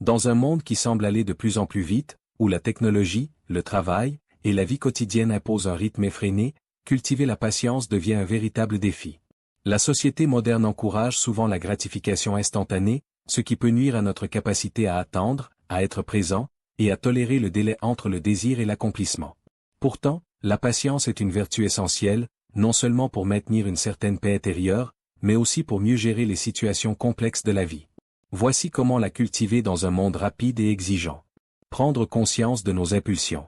Dans un monde qui semble aller de plus en plus vite, où la technologie, le travail et la vie quotidienne imposent un rythme effréné, cultiver la patience devient un véritable défi. La société moderne encourage souvent la gratification instantanée, ce qui peut nuire à notre capacité à attendre, à être présent, et à tolérer le délai entre le désir et l'accomplissement. Pourtant, la patience est une vertu essentielle, non seulement pour maintenir une certaine paix intérieure, mais aussi pour mieux gérer les situations complexes de la vie. Voici comment la cultiver dans un monde rapide et exigeant. Prendre conscience de nos impulsions.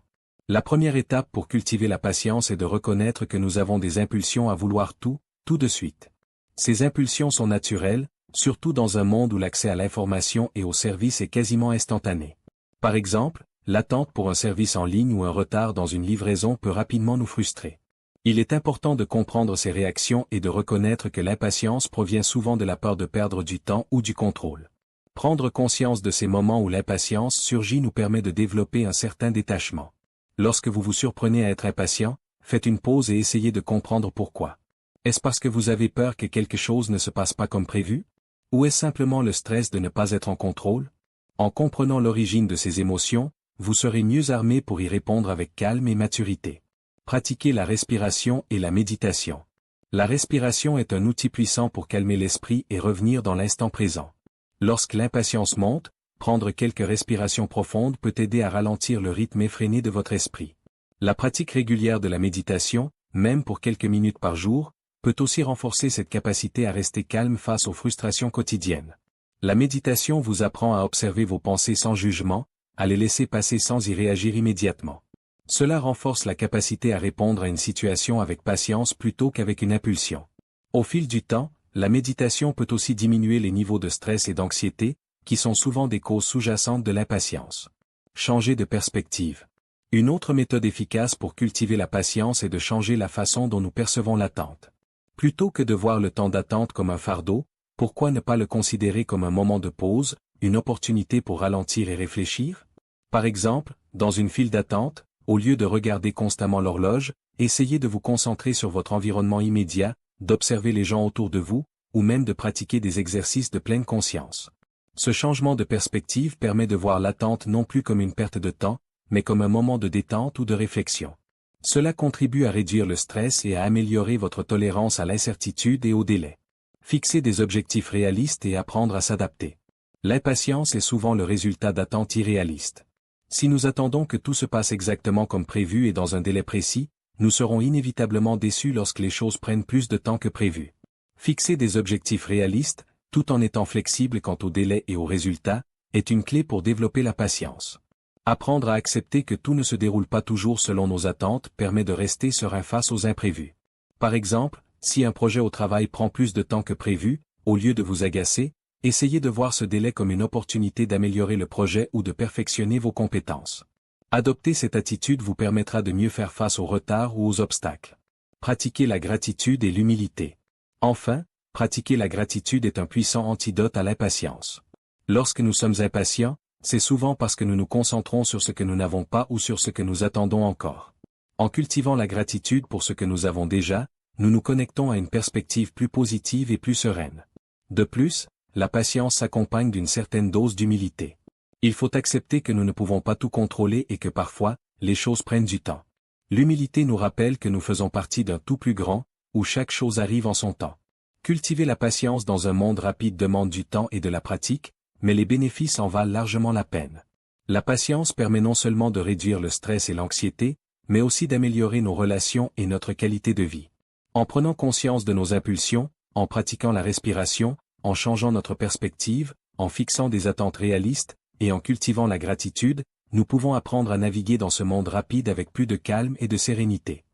La première étape pour cultiver la patience est de reconnaître que nous avons des impulsions à vouloir tout de suite. Ces impulsions sont naturelles, surtout dans un monde où l'accès à l'information et aux services est quasiment instantané. Par exemple, l'attente pour un service en ligne ou un retard dans une livraison peut rapidement nous frustrer. Il est important de comprendre ces réactions et de reconnaître que l'impatience provient souvent de la peur de perdre du temps ou du contrôle. Prendre conscience de ces moments où l'impatience surgit nous permet de développer un certain détachement. Lorsque vous vous surprenez à être impatient, faites une pause et essayez de comprendre pourquoi. Est-ce parce que vous avez peur que quelque chose ne se passe pas comme prévu? Ou est-ce simplement le stress de ne pas être en contrôle? En comprenant l'origine de ces émotions, vous serez mieux armé pour y répondre avec calme et maturité. Pratiquez la respiration et la méditation. La respiration est un outil puissant pour calmer l'esprit et revenir dans l'instant présent. Lorsque l'impatience monte, prendre quelques respirations profondes peut aider à ralentir le rythme effréné de votre esprit. La pratique régulière de la méditation, même pour quelques minutes par jour, peut aussi renforcer cette capacité à rester calme face aux frustrations quotidiennes. La méditation vous apprend à observer vos pensées sans jugement, à les laisser passer sans y réagir immédiatement. Cela renforce la capacité à répondre à une situation avec patience plutôt qu'avec une impulsion. Au fil du temps, la méditation peut aussi diminuer les niveaux de stress et d'anxiété, qui sont souvent des causes sous-jacentes de l'impatience. Changer de perspective. Une autre méthode efficace pour cultiver la patience est de changer la façon dont nous percevons l'attente. Plutôt que de voir le temps d'attente comme un fardeau, pourquoi ne pas le considérer comme un moment de pause, une opportunité pour ralentir et réfléchir? Par exemple, dans une file d'attente, au lieu de regarder constamment l'horloge, essayez de vous concentrer sur votre environnement immédiat, d'observer les gens autour de vous, ou même de pratiquer des exercices de pleine conscience. Ce changement de perspective permet de voir l'attente non plus comme une perte de temps, mais comme un moment de détente ou de réflexion. Cela contribue à réduire le stress et à améliorer votre tolérance à l'incertitude et au délai. Fixer des objectifs réalistes et apprendre à s'adapter. L'impatience est souvent le résultat d'attentes irréalistes. Si nous attendons que tout se passe exactement comme prévu et dans un délai précis, nous serons inévitablement déçus lorsque les choses prennent plus de temps que prévu. Fixer des objectifs réalistes, tout en étant flexible quant au délai et aux résultats, est une clé pour développer la patience. Apprendre à accepter que tout ne se déroule pas toujours selon nos attentes permet de rester serein face aux imprévus. Par exemple, si un projet au travail prend plus de temps que prévu, au lieu de vous agacer, essayez de voir ce délai comme une opportunité d'améliorer le projet ou de perfectionner vos compétences. Adopter cette attitude vous permettra de mieux faire face aux retards ou aux obstacles. Pratiquer la gratitude et l'humilité. Enfin, pratiquer la gratitude est un puissant antidote à l'impatience. Lorsque nous sommes impatients, c'est souvent parce que nous nous concentrons sur ce que nous n'avons pas ou sur ce que nous attendons encore. En cultivant la gratitude pour ce que nous avons déjà, nous nous connectons à une perspective plus positive et plus sereine. De plus, la patience s'accompagne d'une certaine dose d'humilité. Il faut accepter que nous ne pouvons pas tout contrôler et que parfois, les choses prennent du temps. L'humilité nous rappelle que nous faisons partie d'un tout plus grand, où chaque chose arrive en son temps. Cultiver la patience dans un monde rapide demande du temps et de la pratique, mais les bénéfices en valent largement la peine. La patience permet non seulement de réduire le stress et l'anxiété, mais aussi d'améliorer nos relations et notre qualité de vie. En prenant conscience de nos impulsions, en pratiquant la respiration, en changeant notre perspective, en fixant des attentes réalistes, et en cultivant la gratitude, nous pouvons apprendre à naviguer dans ce monde rapide avec plus de calme et de sérénité.